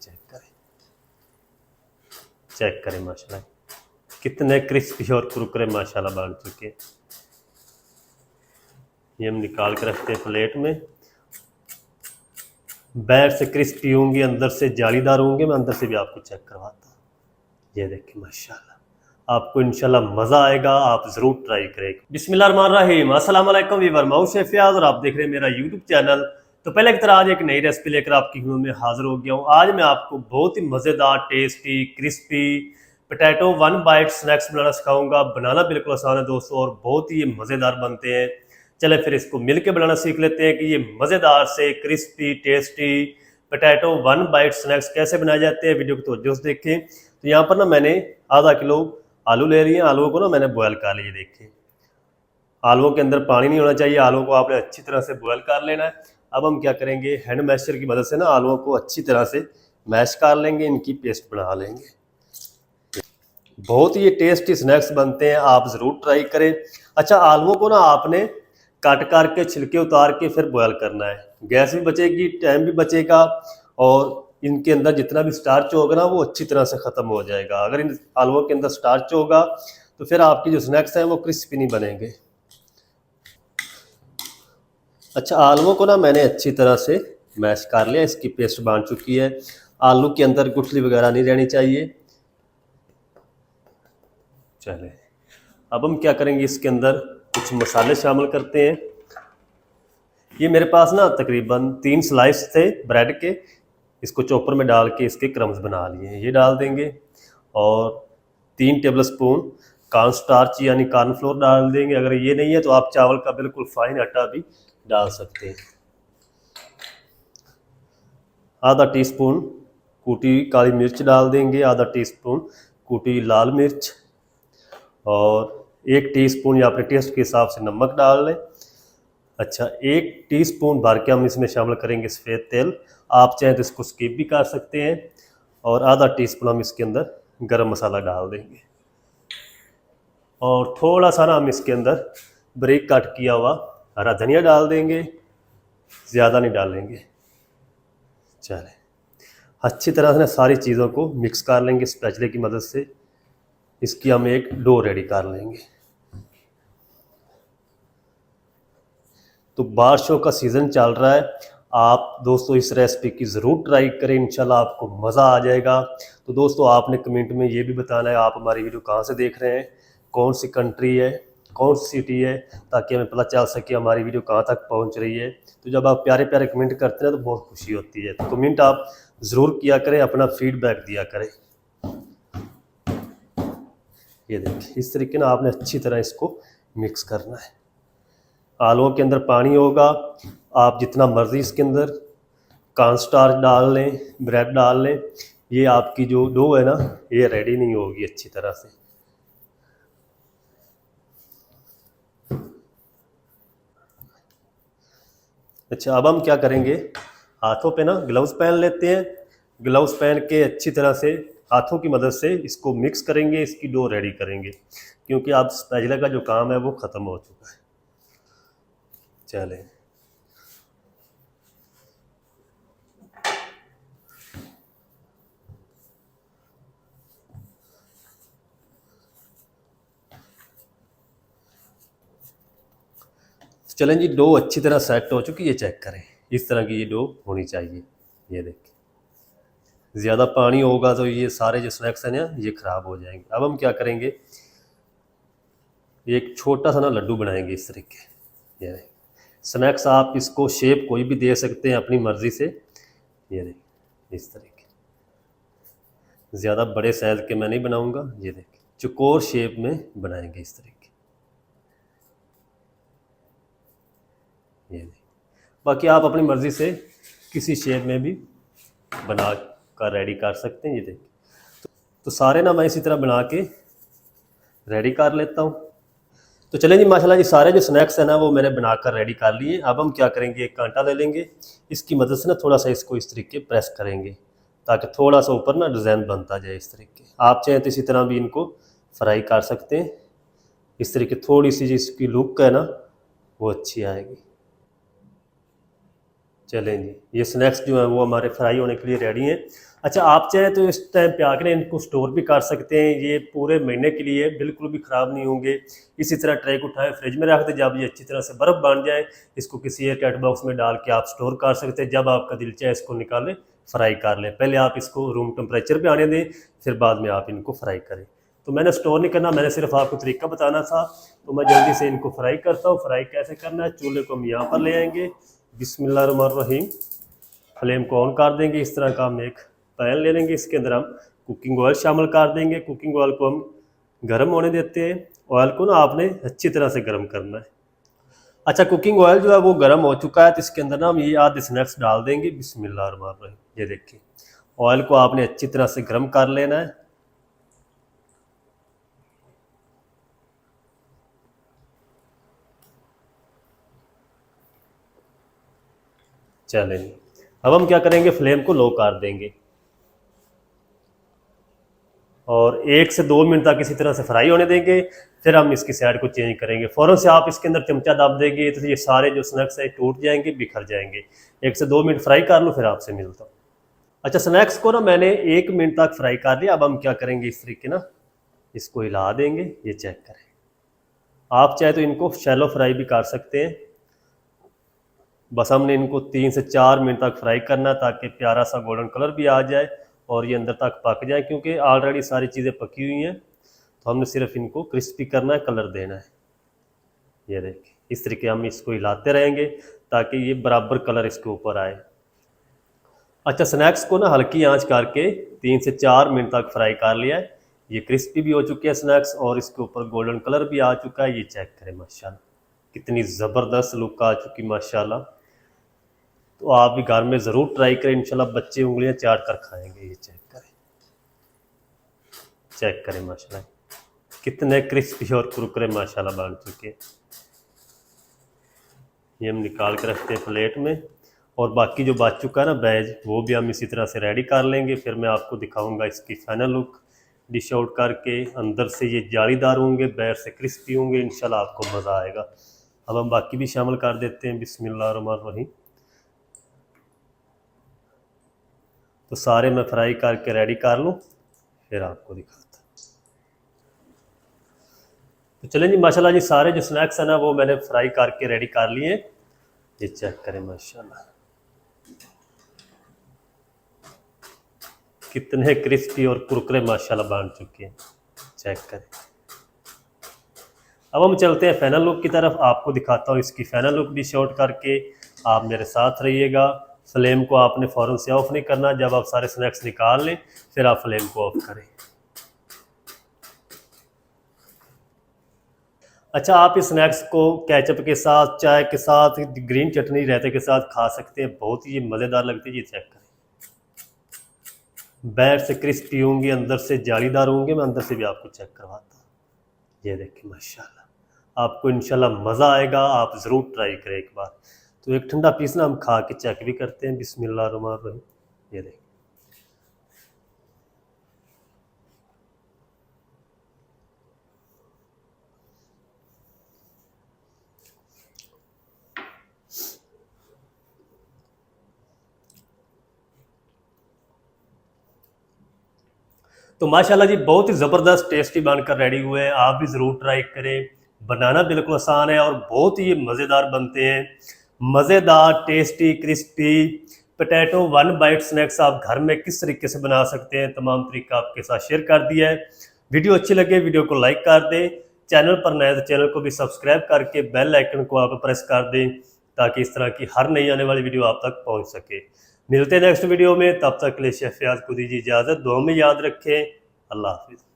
Check करें, check करें माशाल्लाह कितने क्रिस्पी और कुरकुरे माशाल्लाह बन चुके हैं। ये हम निकाल के रखते हैं प्लेट में। बाहर से क्रिस्पी होंगे, अंदर से जालीदार होंगे। मैं अंदर से भी आपको चेक करवाता हूँ। ये देखिए माशाल्लाह, आपको इंशाल्लाह मज़ा आएगा, आप ज़रूर ट्राई करें। बिस्मिल्लाहिर्रहमानिर्रहीम, अस्सलाम वालेकुम वीवर, मैं शेफ फयाज और आप देख रहे हैं मेरा यूट्यूब चैनल। तो पहले की तरह आज एक नई रेसिपी लेकर आपकी खिदमत में हाजिर हो गया हूँ। आज मैं आपको बहुत ही मज़ेदार, tasty, crispy potato one bite snacks बनाना सिखाऊंगा। बनाना बिल्कुल आसान है दोस्तों और बहुत ही मज़ेदार बनते हैं। चले फिर इसको मिलके बनाना सीख लेते हैं कि ये मज़ेदार से crispy tasty potato one bite snacks कैसे बनाए जाते हैं। वीडियो को तवज्जो से देखें। तो यहाँ पर ना मैंने आधा किलो आलू ले रही हैं। आलूओं को ना मैंने बॉयल कर लिया। देखें, आलूओं के अंदर पानी नहीं होना चाहिए। आलूओं को आपने अच्छी तरह से बॉयल कर लेना है। अब हम क्या करेंगे, हैंड मैशर की मदद से ना आलूओं को अच्छी तरह से मैश कर लेंगे, इनकी पेस्ट बना लेंगे। बहुत ही ये टेस्टी स्नैक्स बनते हैं, आप ज़रूर ट्राई करें। अच्छा, आलूओं को ना आपने काट करके छिलके उतार के फिर बॉयल करना है। गैस भी बचेगी, टाइम भी बचेगा और इनके अंदर जितना भी स्टार्च होगा ना वो अच्छी तरह से ख़त्म हो जाएगा। अगर इन आलूओं के अंदर स्टार्च होगा तो फिर आपकी जो स्नैक्स हैं वो क्रिस्पी नहीं बनेंगे। अच्छा, आलूओं को ना मैंने अच्छी तरह से मैश कर लिया, इसकी पेस्ट बन चुकी है। आलू के अंदर गुठली वगैरह नहीं रहनी चाहिए। चले अब हम क्या करेंगे, इसके अंदर कुछ मसाले शामिल करते हैं। ये मेरे पास ना तकरीबन 3 स्लाइस थे ब्रेड के, इसको चॉपर में डाल के इसके क्रम्स बना लिए। ये डाल देंगे और 3 टेबल स्पून कॉर्न स्टार्च यानी कॉर्नफ्लोर डाल देंगे। अगर ये नहीं है तो आप चावल का बिल्कुल फाइन आटा भी डाल सकते हैं। आधा टीस्पून कूटी काली मिर्च डाल देंगे, आधा टीस्पून कूटी लाल मिर्च और 1 टीस्पून या अपने टेस्ट के हिसाब से नमक डाल लें। अच्छा, 1 टीस्पून भर के हम इसमें शामिल करेंगे सफ़ेद तेल। आप चाहें तो इसको स्किप भी कर सकते हैं। और आधा टीस्पून हम इसके अंदर गरम मसाला डाल देंगे और थोड़ा सा ना हम इसके अंदर बारीक कट किया हुआ हरा धनिया डाल देंगे, ज़्यादा नहीं डालेंगे। चलें, अच्छी तरह से सारी चीज़ों को मिक्स कर लेंगे स्पैचुला की मदद से। इसकी हम एक डो रेडी कर लेंगे। तो बारिशों का सीज़न चल रहा है, आप दोस्तों इस रेसिपी की ज़रूर ट्राई करें, इंशाल्लाह आपको मज़ा आ जाएगा। तो दोस्तों आपने कमेंट में ये भी बताना है आप हमारी वीडियो कहाँ से देख रहे हैं, कौन सी कंट्री है, कौन सी सिटी है, ताकि हमें पता चल सके हमारी वीडियो कहाँ तक पहुँच रही है। तो जब आप प्यारे प्यारे कमेंट करते हैं तो बहुत खुशी होती है। तो कमेंट आप ज़रूर किया करें, अपना फीडबैक दिया करें। ये देखिए, इस तरीके ना आपने अच्छी तरह इसको मिक्स करना है। आलूओं के अंदर पानी होगा, आप जितना मर्ज़ी इसके अंदर कॉर्न स्टार्च डाल लें, ब्रेड डाल लें। ये आपकी जो डो है ना ये रेडी नहीं होगी अच्छी तरह से। अच्छा, अब हम क्या करेंगे, हाथों पे ना ग्लव्स पहन लेते हैं। ग्लव्स पहन के अच्छी तरह से हाथों की मदद से इसको मिक्स करेंगे, इसकी डो रेडी करेंगे, क्योंकि आप स्पैचुला का जो काम है वो ख़त्म हो चुका है। चलें, चलें जी, डो अच्छी तरह सेट हो चुकी है। चेक करें, इस तरह की ये डो होनी चाहिए। ये देखिए, ज़्यादा पानी होगा तो ये सारे जो स्नैक्स हैं ना ये ख़राब हो जाएंगे। अब हम क्या करेंगे, एक छोटा सा ना लड्डू बनाएंगे इस तरीके। ये देखिए, स्नैक्स आप इसको शेप कोई भी दे सकते हैं अपनी मर्ज़ी से। ये देखिए, इस तरीके, ज़्यादा बड़े साइज़ के मैं नहीं बनाऊंगा। ये देखिए, चौकोर शेप में बनाएंगे इस तरीके। ये देखिए, बाकी आप अपनी मर्ज़ी से किसी शेप में भी बना कर रेडी कर सकते हैं। ये देखिए, तो सारे ना मैं इसी तरह बना के रेडी कर लेता हूँ। तो चलें जी, माशाल्लाह जी सारे जो स्नैक्स हैं ना वो मैंने बनाकर रेडी कर लिए। अब हम क्या करेंगे, एक कांटा ले लेंगे, इसकी मदद से ना थोड़ा सा इसको इस तरीके प्रेस करेंगे ताकि थोड़ा सा ऊपर ना डिज़ाइन बनता जाए इस तरीके। आप चाहें तो इसी तरह भी इनको फ्राई कर सकते हैं। इस तरीके थोड़ी सी जिसकी लुक है ना वो अच्छी आएगी। चलें जी, ये स्नैक्स जो हैं वो हमारे फ्राई होने के लिए रेडी हैं। अच्छा, आप चाहें तो इस टाइम पे आकर इनको स्टोर भी कर सकते हैं, ये पूरे महीने के लिए बिल्कुल भी ख़राब नहीं होंगे। इसी तरह ट्रे को उठाएं, फ्रिज में रख दें, जब ये अच्छी तरह से बर्फ़ बन जाए इसको किसी एयर टाइट बॉक्स में डाल के आप स्टोर कर सकते हैं। जब आपका दिल चाहे इसको निकालें, फ्राई कर लें। पहले आप इसको रूम टेम्परेचर पे आने दें, फिर बाद में आप इनको फ्राई करें। तो मैंने स्टोर नहीं करना, मैंने सिर्फ आपको तरीका बताना था। तो मैं जल्दी से इनको फ्राई करता हूँ। फ्राई कैसे करना है, चूल्हे को हम यहाँ पर ले आएंगे, बिस्मिल्लाहिर्रहमानिर्रहीम। फ्लेम को ऑन कर देंगे। इस तरह का हम एक पैन ले लेंगे, इसके अंदर हम कुकिंग ऑयल शामिल कर देंगे। कुकिंग ऑयल को हम गर्म होने देते हैं। ऑयल को ना आपने अच्छी तरह से गर्म करना है। अच्छा, कुकिंग ऑयल जो है वो गर्म हो चुका है, तो इसके अंदर ना हम ये आधे स्नैक्स डाल देंगे, बिस्मिल्लाहिर्रहमानिर्रहीम। ये देखिए, ऑयल को आपने अच्छी तरह से गर्म कर लेना है। चलें, अब हम क्या करेंगे, फ्लेम को लो कर देंगे और 1 से 2 मिनट तक इसी तरह से फ्राई होने देंगे। फिर हम इसकी साइड को चेंज करेंगे। फ़ौरन से आप इसके अंदर चमचा दाब देंगे तो ये सारे जो स्नैक्स है टूट जाएंगे, बिखर जाएंगे। 1 से 2 मिनट फ्राई कर लो, फिर आपसे मिलता हूँ। अच्छा, स्नैक्स को ना मैंने 1 मिनट तक फ्राई कर लिया। अब हम क्या करेंगे, इस तरीके ना इसको हिला देंगे। ये चेक करें, आप चाहे तो इनको शैलो फ्राई भी कर सकते हैं। बस हमने इनको 3 से 4 मिनट तक फ्राई करना, ताकि प्यारा सा गोल्डन कलर भी आ जाए और ये अंदर तक पक जाए, क्योंकि ऑलरेडी सारी चीज़ें पकी हुई हैं। तो हमने सिर्फ इनको क्रिस्पी करना है, कलर देना है। ये देखिए, इस तरीके हम इसको हिलाते रहेंगे ताकि ये बराबर कलर इसके ऊपर आए। अच्छा, स्नैक्स को ना हल्की आंच करके 3 से 4 मिनट तक फ्राई कर लिया है। ये क्रिस्पी भी हो चुके हैं स्नैक्स और इसके ऊपर गोल्डन कलर भी आ चुका है। ये चेक करें, माशाल्लाह कितनी ज़बरदस्त लुक आ चुकी, माशाल्लाह। तो आप भी घर में ज़रूर ट्राई करें, इंशाल्लाह बच्चे उंगलियां चाट कर खाएंगे। ये चेक करें, चेक करें, माशाल्लाह कितने क्रिस्पी और कुरकुरे माशाल्लाह बन चुके हैं। ये हम निकाल के रखते हैं प्लेट में, और बाकी जो बच चुका है ना बैज, वो भी हम इसी तरह से रेडी कर लेंगे। फिर मैं आपको दिखाऊंगा इसकी फाइनल लुक डिश आउट करके। अंदर से ये जालीदार होंगे, बाहर से क्रिस्पी होंगे, इंशाल्लाह आपको मज़ा आएगा। अब हम बाकी भी शामिल कर देते हैं, बिस्मिल्लाहिर्रहमानिर्रहीम। तो सारे मैं फ्राई करके रेडी कर लूँ, फिर आपको दिखाता। तो चलें जी, माशाल्लाह जी सारे जो स्नैक्स हैं ना वो मैंने फ्राई करके रेडी कर लिए। ये चेक करें, माशाल्लाह कितने क्रिस्पी और कुरकुरे माशाल्लाह बन चुके हैं। चेक करें। अब हम चलते हैं फाइनल लुक की तरफ, आपको दिखाता हूँ इसकी फाइनल लुक डिश आउट करके। आप मेरे साथ रहिएगा। फ्लेम को आपने फ़ौरन से ऑफ नहीं करना। जब आप सारे स्नैक्स निकाल लें, फिर आप फ्लेम को ऑफ करें। अच्छा, आप इस स्नैक्स को केचप के साथ, चाय के साथ, ग्रीन चटनी रायते के साथ खा सकते हैं। बहुत ही मज़ेदार लगती है। ये चेक करें, बाहर से क्रिस्पी होंगे, अंदर से जालीदार होंगे। मैं अंदर से भी आपको चेक करवाता हूँ। ये देखिए, माशाल्लाह आपको इंशाल्लाह मज़ा आएगा। आप ज़रूर ट्राई करें एक बार। तो एक ठंडा पीस ना हम खा के चेक भी करते हैं, बिस्मिल्लाहिर्रहमानिर्रहीम। ये देखिए, तो माशाल्लाह जी बहुत ही ज़बरदस्त टेस्टी बनकर रेडी हुए हैं। आप भी ज़रूर ट्राई करें। बनाना बिल्कुल आसान है और बहुत ही मज़ेदार बनते हैं। मज़ेदार, tasty, crispy potato one bite snacks आप घर में किस तरीके से बना सकते हैं, तमाम तरीका आपके साथ शेयर कर दिया है। वीडियो अच्छी लगे वीडियो को लाइक कर दें। चैनल पर नए तो चैनल को भी सब्सक्राइब करके बेल आइकन को आप प्रेस कर दें, ताकि इस तरह की हर नई आने वाली वीडियो आप तक पहुंच सके। मिलते हैं नेक्स्ट वीडियो में, तब तक के लिए शेफ फयाज को दीजिए इजाज़त। दुआ में याद रखें। अल्लाह हाफिज़।